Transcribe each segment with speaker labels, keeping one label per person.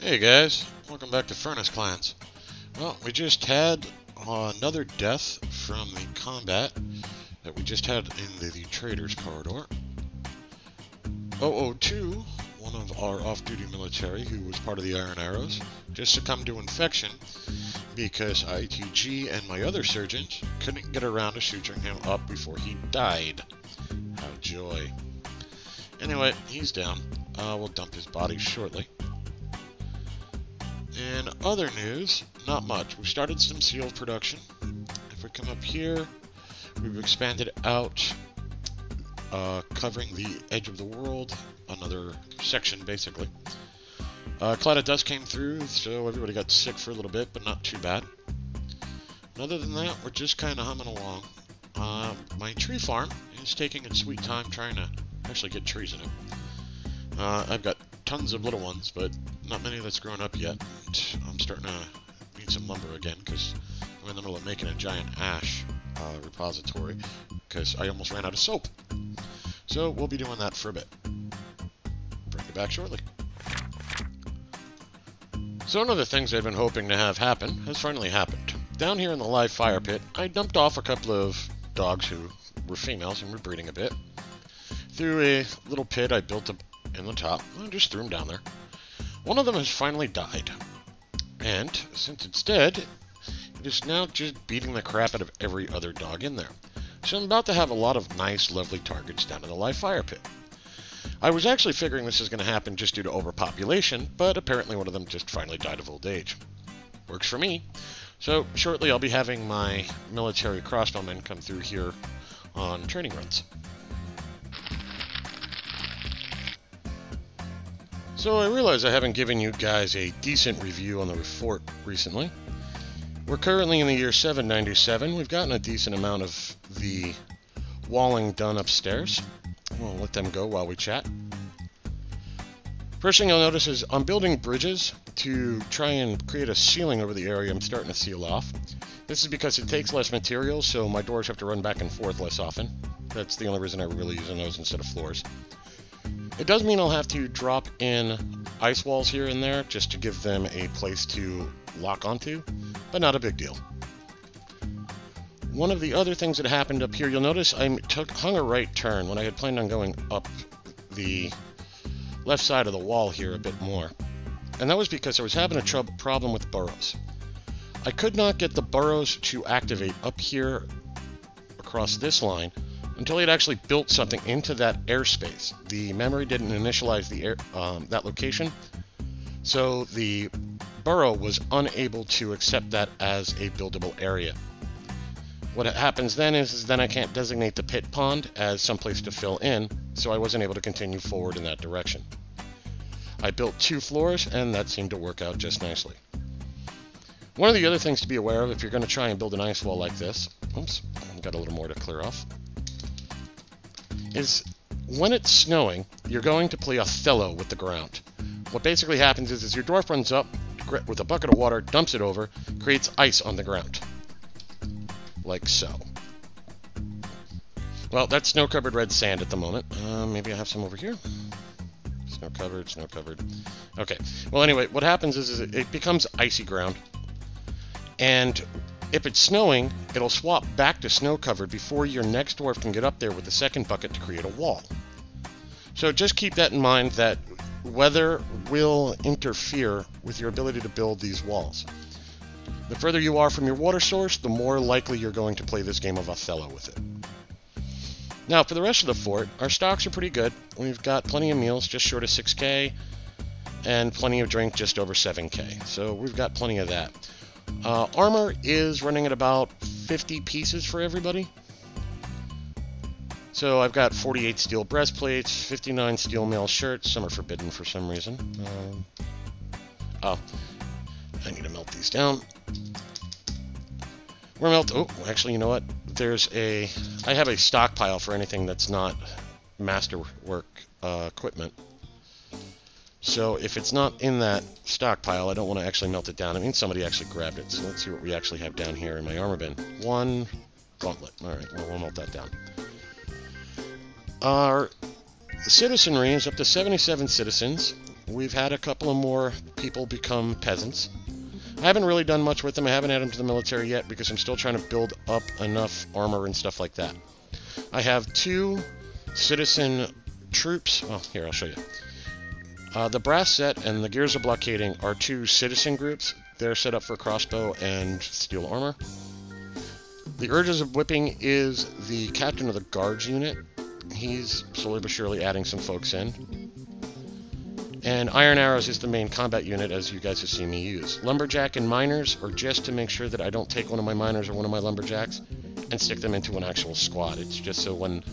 Speaker 1: Hey guys, welcome back to FurnaceClans. Well, we just had another death from the combat that we just had in the Trader's Corridor. 002, one of our off-duty military who was part of the Iron Arrows, just succumbed to infection because ITG and my other surgeons couldn't get around to suturing him up before he died. How joy. Anyway, he's down. We'll dump his body shortly. In other news, not much. We've started some seal production. If we come up here, we've expanded out, covering the edge of the world, another section basically. Cloud of dust came through, so everybody got sick for a little bit, but not too bad. And other than that, we're just kind of humming along. My tree farm is taking its sweet time trying to actually get trees in it. I've got tons of little ones, but not many that's grown up yet. And I'm starting to need some lumber again because I'm in the middle of making a giant ash repository because I almost ran out of soap. So we'll be doing that for a bit. Bring you back shortly. So one of the things I've been hoping to have happen has finally happened. Down here in the live fire pit, I dumped off a couple of dogs who were females and were breeding a bit. Through a little pit I built in the top, I just threw them down there. One of them has finally died, and since it's dead, it is now just beating the crap out of every other dog in there. So I'm about to have a lot of nice, lovely targets down in the live fire pit. I was actually figuring this is going to happen just due to overpopulation, but apparently one of them just finally died of old age. Works for me. So shortly I'll be having my military crossbowmen come through here on training runs. So I realize I haven't given you guys a decent review on the fort recently. We're currently in the year 797. We've gotten a decent amount of the walling done upstairs. We'll let them go while we chat. First thing you'll notice is I'm building bridges to try and create a ceiling over the area I'm starting to seal off. This is because it takes less material, so my dwarves have to run back and forth less often. That's the only reason I'm really using those instead of floors. It does mean I'll have to drop in ice walls here and there just to give them a place to lock onto, but not a big deal. One of the other things that happened up here, you'll notice I hung a right turn when I had planned on going up the left side of the wall here a bit more. And that was because I was having a problem with burrows. I could not get the burrows to activate up here across this line until he had actually built something into that airspace. The memory didn't initialize the that location, so the burrow was unable to accept that as a buildable area. What happens then is then I can't designate the pit pond as someplace to fill in, so I wasn't able to continue forward in that direction. I built 2 floors, and that seemed to work out just nicely. One of the other things to be aware of if you're going to try and build an ice wall like this, oops, I've got a little more to clear off, is when it's snowing, you're going to play Othello with the ground. What basically happens is your dwarf runs up with a bucket of water, dumps it over, creates ice on the ground. Like so. Well, that's snow-covered red sand at the moment. Maybe I have some over here. Snow-covered, snow-covered. Okay. Well, anyway, what happens is it becomes icy ground. And if it's snowing, it'll swap back to snow-covered before your next dwarf can get up there with the second bucket to create a wall. So just keep that in mind that weather will interfere with your ability to build these walls. The further you are from your water source, the more likely you're going to play this game of Othello with it. Now, for the rest of the fort, our stocks are pretty good. We've got plenty of meals, just short of 6k, and plenty of drink, just over 7k. So we've got plenty of that. Armor is running at about 50 pieces for everybody. So I've got 48 steel breastplates, 59 steel mail shirts. Some are forbidden for some reason. I need to melt these down. Oh, actually, you know what? I have a stockpile for anything that's not masterwork equipment. So if it's not in that stockpile, I don't want to actually melt it down. It means somebody actually grabbed it. So let's see what we actually have down here in my armor bin. 1 gauntlet. Alright, well, we'll melt that down. Our citizenry is up to 77 citizens. we've had a couple of more people become peasants. I haven't really done much with them. I haven't added them to the military yet because I'm still trying to build up enough armor and stuff like that. I have 2 citizen troops. Oh, here, I'll show you. The brass set and the gears of blockading are 2 citizen groups. They're set up for crossbow and steel armor. The urges of whipping is the captain of the guards unit. He's slowly but surely adding some folks in. And iron arrows is the main combat unit, as you guys have seen me use. Lumberjack and miners are just to make sure that I don't take one of my miners or one of my lumberjacks and stick them into an actual squad. It's just so when,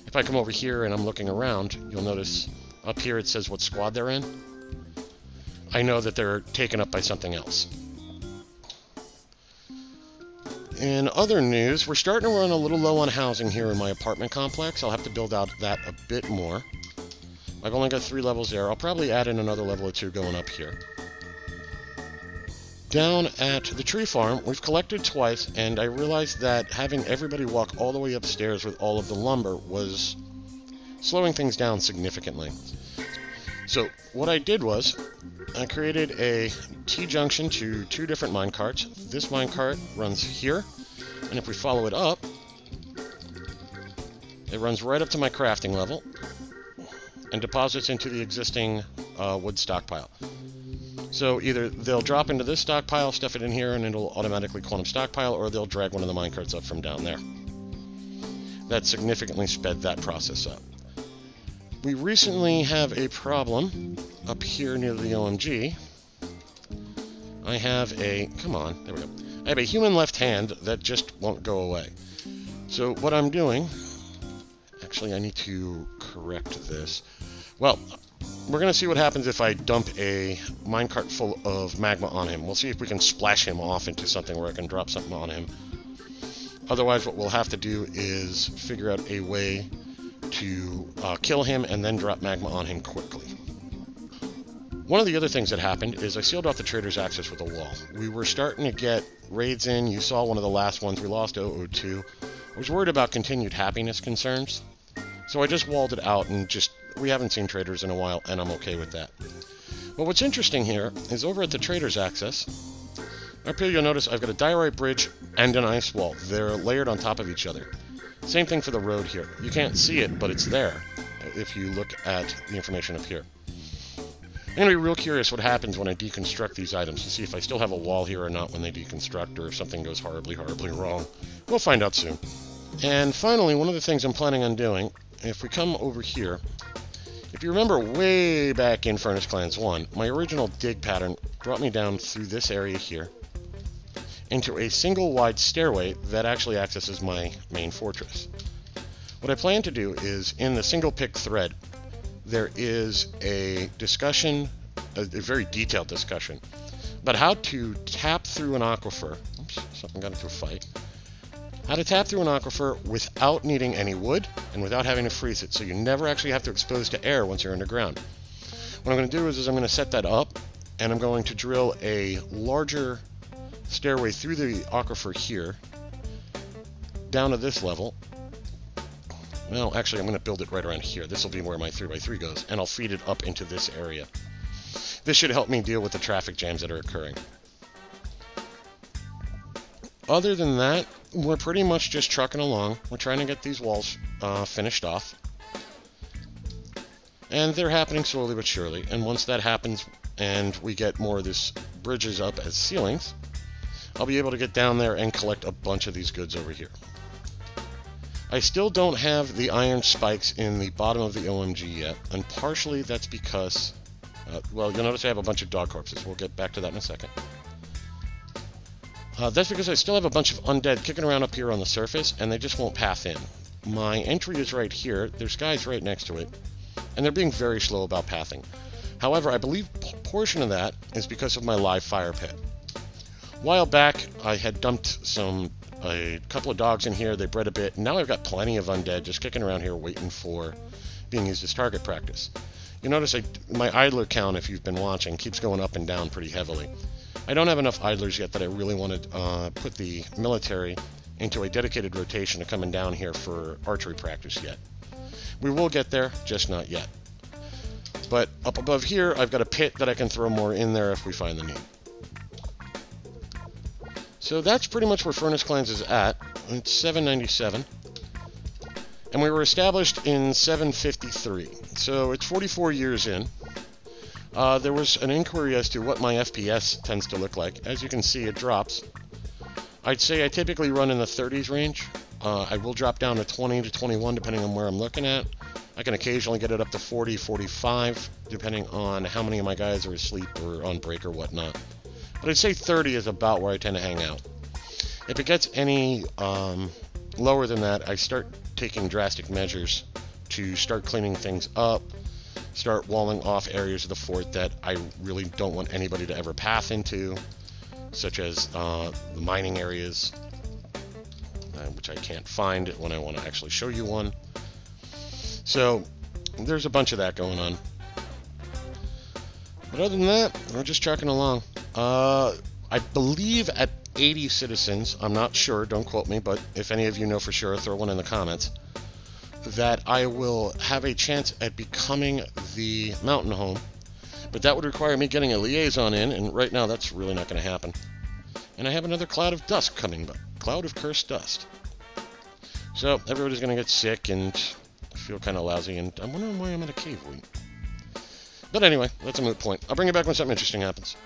Speaker 1: if I come over here and I'm looking around, you'll notice up here it says what squad they're in. I know that they're taken up by something else. In other news, we're starting to run a little low on housing here in my apartment complex. I'll have to build out that a bit more. I've only got 3 levels there. I'll probably add in another level or 2 going up here. Down at the tree farm, we've collected twice, and I realized that having everybody walk all the way upstairs with all of the lumber was slowing things down significantly. So what I did was, I created a T-junction to 2 different minecarts. This minecart runs here, and if we follow it up, it runs right up to my crafting level and deposits into the existing wood stockpile. So either they'll drop into this stockpile, stuff it in here, and it'll automatically quantum stockpile, or they'll drag one of the minecarts up from down there. That significantly sped that process up. We recently have a problem up here near the OMG. I have a, come on, there we go. I have a human left hand that just won't go away. So what I'm doing, actually I need to correct this. Well, we're going to see what happens if I dump a minecart full of magma on him. We'll see if we can splash him off into something where I can drop something on him. Otherwise, what we'll have to do is figure out a way to kill him and then drop magma on him quickly. One of the other things that happened is I sealed off the trader's access with a wall. We were starting to get raids in. You saw one of the last ones. We lost 002. I was worried about continued happiness concerns, so I just walled it out and just, we haven't seen traders in a while, and I'm okay with that. But what's interesting here is over at the trader's access, up here you'll notice I've got a diorite bridge and an ice wall. They're layered on top of each other. Same thing for the road here. You can't see it, but it's there if you look at the information up here. I'm going to be real curious what happens when I deconstruct these items to see if I still have a wall here or not when they deconstruct, or if something goes horribly, horribly wrong. We'll find out soon. And finally, one of the things I'm planning on doing, if we come over here, if you remember way back in FurnaceClans 1, my original dig pattern brought me down through this area here into a single wide stairway that actually accesses my main fortress. What I plan to do is, in the single pick thread, there is a discussion, a very detailed discussion, about how to tap through an aquifer. Oops, something got into a fight. How to tap through an aquifer without needing any wood and without having to freeze it, so you never actually have to expose to air once you're underground. What I'm going to do is I'm going to set that up, and I'm going to drill a larger stairway through the aquifer here, down to this level. Well, actually, I'm going to build it right around here. This will be where my 3x3 goes, and I'll feed it up into this area. This should help me deal with the traffic jams that are occurring. Other than that, we're pretty much just trucking along. We're trying to get these walls finished off. And they're happening slowly but surely. And once that happens, and we get more of this bridges up as ceilings, I'll be able to get down there and collect a bunch of these goods over here. I still don't have the iron spikes in the bottom of the OMG yet, and partially that's because, well, you'll notice I have a bunch of dog corpses. We'll get back to that in a second. That's because I still have a bunch of undead kicking around up here on the surface, and they just won't path in. My entry is right here. There's guys right next to it, and they're being very slow about pathing. However, I believe a portion of that is because of my live fire pit. A while back, I had dumped a couple of dogs in here. They bred a bit, and now I've got plenty of undead just kicking around here waiting for being used as target practice. You notice my idler count, if you've been watching, keeps going up and down pretty heavily. I don't have enough idlers yet that I really want to put the military into a dedicated rotation of coming down here for archery practice yet. We will get there, just not yet. But up above here, I've got a pit that I can throw more in there if we find the need. So that's pretty much where FurnaceClans is at. It's 797. And we were established in 753. So it's 44 years in. There was an inquiry as to what my FPS tends to look like. As you can see, it drops. I'd say I typically run in the 30s range. I will drop down to 20 to 21 depending on where I'm looking at. I can occasionally get it up to 40, 45, depending on how many of my guys are asleep or on break or whatnot. But I'd say 30 is about where I tend to hang out. If it gets any lower than that, I start taking drastic measures to start cleaning things up, start walling off areas of the fort that I really don't want anybody to ever path into, such as the mining areas, which I can't find when I want to actually show you one. So there's a bunch of that going on. But other than that, we're just trucking along. I believe at 80 citizens, I'm not sure, don't quote me, but if any of you know for sure, throw one in the comments, that I will have a chance at becoming the Mountainhome. But that would require me getting a liaison in, and right now that's really not going to happen. And I have another cloud of dust coming, cloud of cursed dust. So everybody's going to get sick and feel kind of lousy, and I'm wondering why I'm at a cave week. But anyway, that's a moot point. I'll bring you back when something interesting happens.